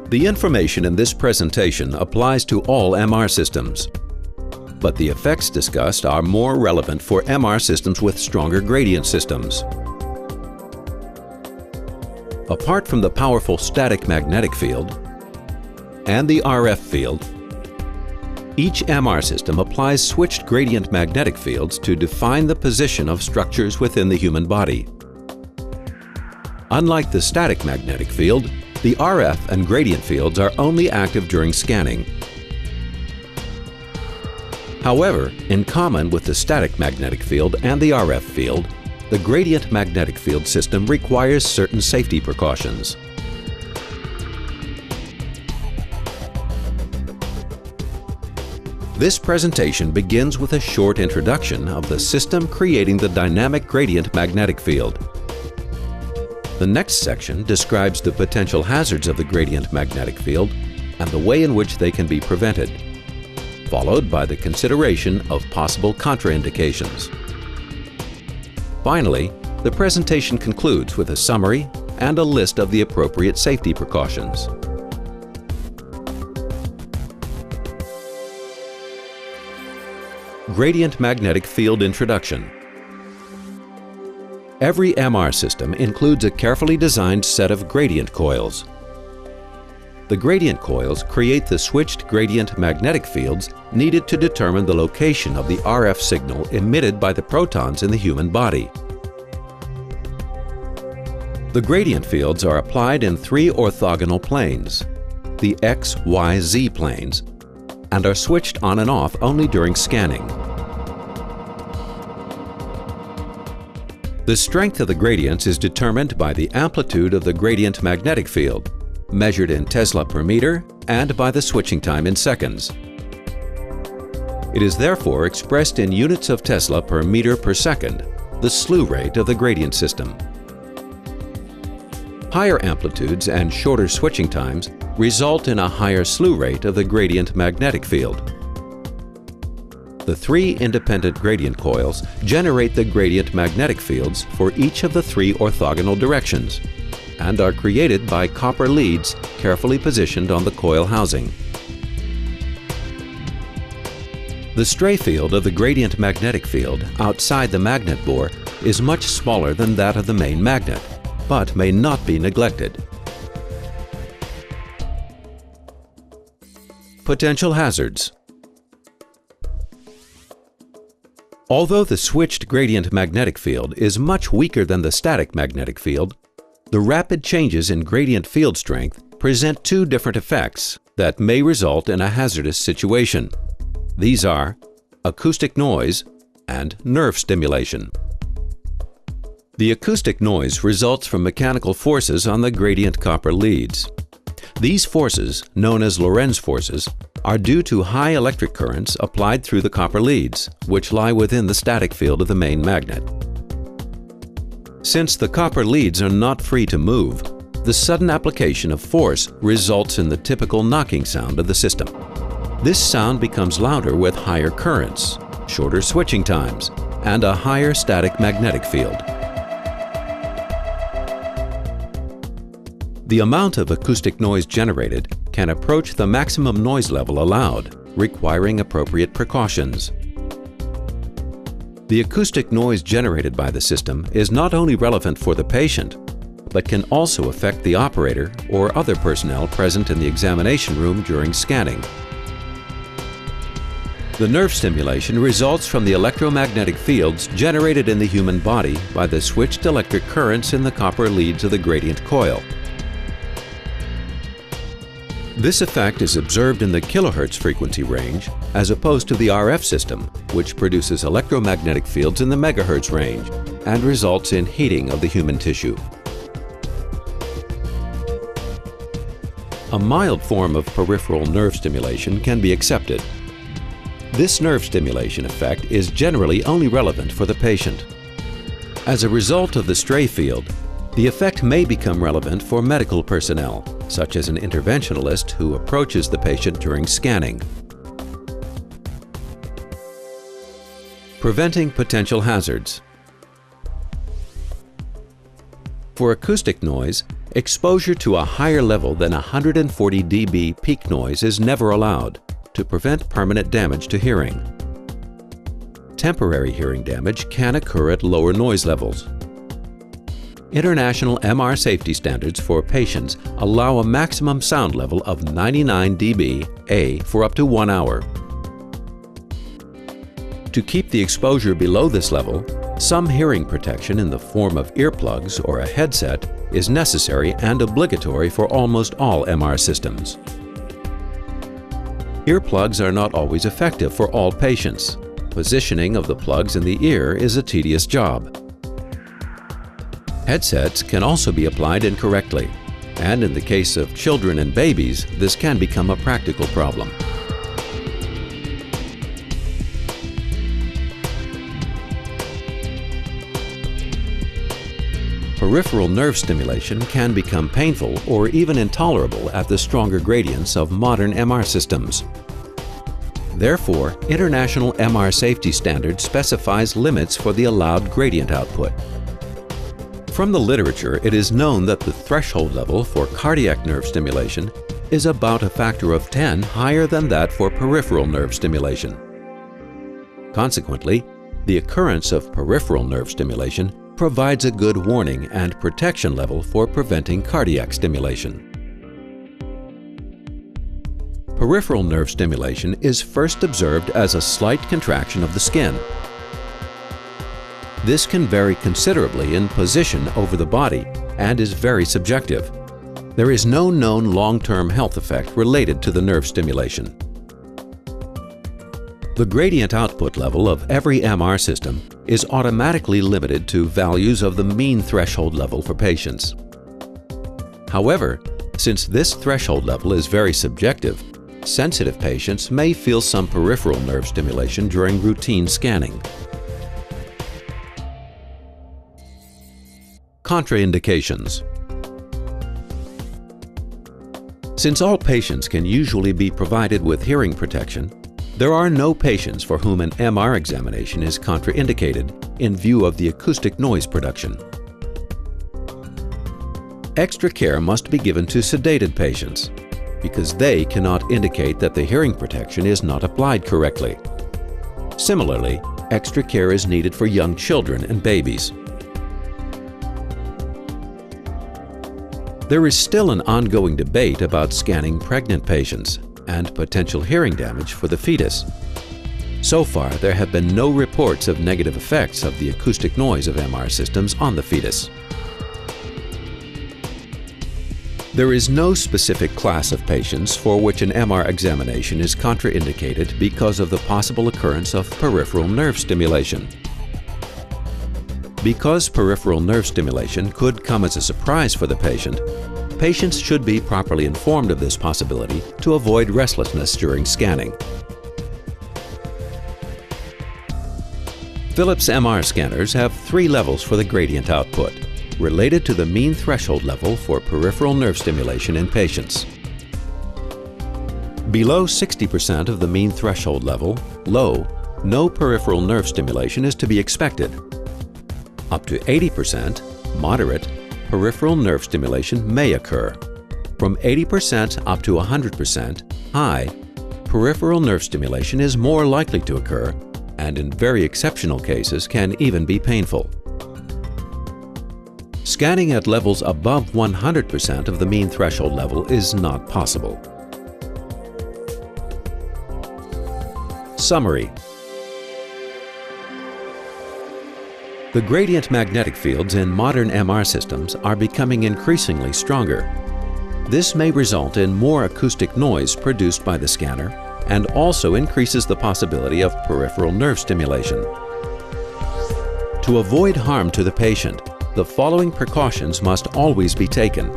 The information in this presentation applies to all MR systems, but the effects discussed are more relevant for MR systems with stronger gradient systems. Apart from the powerful static magnetic field and the RF field, each MR system applies switched gradient magnetic fields to define the position of structures within the human body. Unlike the static magnetic field, the RF and gradient fields are only active during scanning. However, in common with the static magnetic field and the RF field, the gradient magnetic field system requires certain safety precautions. This presentation begins with a short introduction of the system creating the dynamic gradient magnetic field. The next section describes the potential hazards of the gradient magnetic field and the way in which they can be prevented, followed by the consideration of possible contraindications. Finally, the presentation concludes with a summary and a list of the appropriate safety precautions. Gradient magnetic field introduction. Every MR system includes a carefully designed set of gradient coils. The gradient coils create the switched gradient magnetic fields needed to determine the location of the RF signal emitted by the protons in the human body. The gradient fields are applied in three orthogonal planes, the X, Y, Z planes, and are switched on and off only during scanning. The strength of the gradients is determined by the amplitude of the gradient magnetic field, measured in Tesla per meter, and by the switching time in seconds. It is therefore expressed in units of Tesla per meter per second, the slew rate of the gradient system. Higher amplitudes and shorter switching times result in a higher slew rate of the gradient magnetic field. The three independent gradient coils generate the gradient magnetic fields for each of the three orthogonal directions and are created by copper leads carefully positioned on the coil housing. The stray field of the gradient magnetic field outside the magnet bore is much smaller than that of the main magnet, but may not be neglected. Potential hazards. Although the switched gradient magnetic field is much weaker than the static magnetic field, the rapid changes in gradient field strength present two different effects that may result in a hazardous situation. These are acoustic noise and nerve stimulation. The acoustic noise results from mechanical forces on the gradient copper leads. These forces, known as Lorentz forces, are due to high electric currents applied through the copper leads, which lie within the static field of the main magnet. Since the copper leads are not free to move, the sudden application of force results in the typical knocking sound of the system. This sound becomes louder with higher currents, shorter switching times, and a higher static magnetic field. The amount of acoustic noise generated can approach the maximum noise level allowed, requiring appropriate precautions. The acoustic noise generated by the system is not only relevant for the patient, but can also affect the operator or other personnel present in the examination room during scanning. The nerve stimulation results from the electromagnetic fields generated in the human body by the switched electric currents in the copper leads of the gradient coil. This effect is observed in the kilohertz frequency range as opposed to the RF system, which produces electromagnetic fields in the megahertz range and results in heating of the human tissue. A mild form of peripheral nerve stimulation can be accepted. This nerve stimulation effect is generally only relevant for the patient. As a result of the stray field, the effect may become relevant for medical personnel, such as an interventionalist who approaches the patient during scanning. Preventing potential hazards. For acoustic noise, Exposure to a higher level than 140 dB peak noise is never allowed to prevent permanent damage to hearing. Temporary hearing damage can occur at lower noise levels. International MR safety standards for patients allow a maximum sound level of 99 dB/A for up to 1 hour. To keep the exposure below this level, some hearing protection in the form of earplugs or a headset is necessary and obligatory for almost all MR systems. Earplugs are not always effective for all patients. Positioning of the plugs in the ear is a tedious job. Headsets can also be applied incorrectly, and in the case of children and babies, this can become a practical problem. Peripheral nerve stimulation can become painful or even intolerable at the stronger gradients of modern MR systems. Therefore, International MR Safety Standard specifies limits for the allowed gradient output. From the literature, it is known that the threshold level for cardiac nerve stimulation is about a factor of 10 higher than that for peripheral nerve stimulation. Consequently, the occurrence of peripheral nerve stimulation provides a good warning and protection level for preventing cardiac stimulation. Peripheral nerve stimulation is first observed as a slight contraction of the skin. This can vary considerably in position over the body and is very subjective. There is no known long-term health effect related to the nerve stimulation. The gradient output level of every MR system is automatically limited to values of the mean threshold level for patients. However, since this threshold level is very subjective, sensitive patients may feel some peripheral nerve stimulation during routine scanning. Contraindications. Since all patients can usually be provided with hearing protection, there are no patients for whom an MR examination is contraindicated in view of the acoustic noise production. Extra care must be given to sedated patients because they cannot indicate that the hearing protection is not applied correctly. Similarly, extra care is needed for young children and babies. There is still an ongoing debate about scanning pregnant patients and potential hearing damage for the fetus. So far, there have been no reports of negative effects of the acoustic noise of MR systems on the fetus. There is no specific class of patients for which an MR examination is contraindicated because of the possible occurrence of peripheral nerve stimulation. Because peripheral nerve stimulation could come as a surprise for the patient, patients should be properly informed of this possibility to avoid restlessness during scanning. Philips MR scanners have 3 levels for the gradient output, related to the mean threshold level for peripheral nerve stimulation in patients. Below 60% of the mean threshold level, low, no peripheral nerve stimulation is to be expected. Up to 80%, moderate, peripheral nerve stimulation may occur. From 80% up to 100%, high, peripheral nerve stimulation is more likely to occur and in very exceptional cases can even be painful. Scanning at levels above 100% of the mean threshold level is not possible. Summary. The gradient magnetic fields in modern MR systems are becoming increasingly stronger. This may result in more acoustic noise produced by the scanner and also increases the possibility of peripheral nerve stimulation. To avoid harm to the patient, the following precautions must always be taken,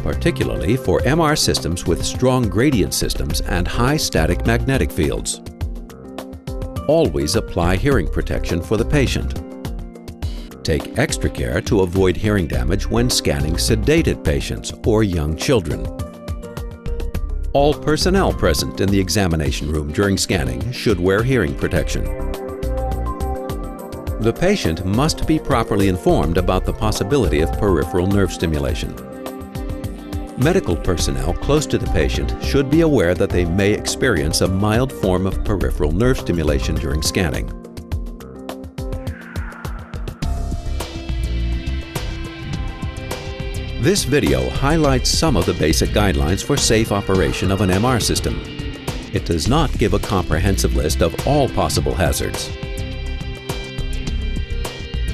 particularly for MR systems with strong gradient systems and high static magnetic fields. Always apply hearing protection for the patient. Take extra care to avoid hearing damage when scanning sedated patients or young children. All personnel present in the examination room during scanning should wear hearing protection. The patient must be properly informed about the possibility of peripheral nerve stimulation. Medical personnel close to the patient should be aware that they may experience a mild form of peripheral nerve stimulation during scanning. This video highlights some of the basic guidelines for safe operation of an MR system. It does not give a comprehensive list of all possible hazards.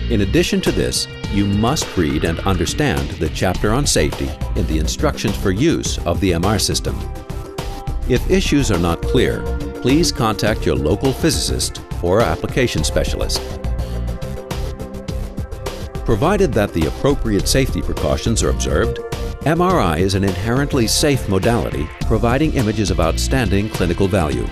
In addition to this, you must read and understand the chapter on safety in the instructions for use of the MR system. If issues are not clear, please contact your local physicist or application specialist. Provided that the appropriate safety precautions are observed, MRI is an inherently safe modality providing images of outstanding clinical value.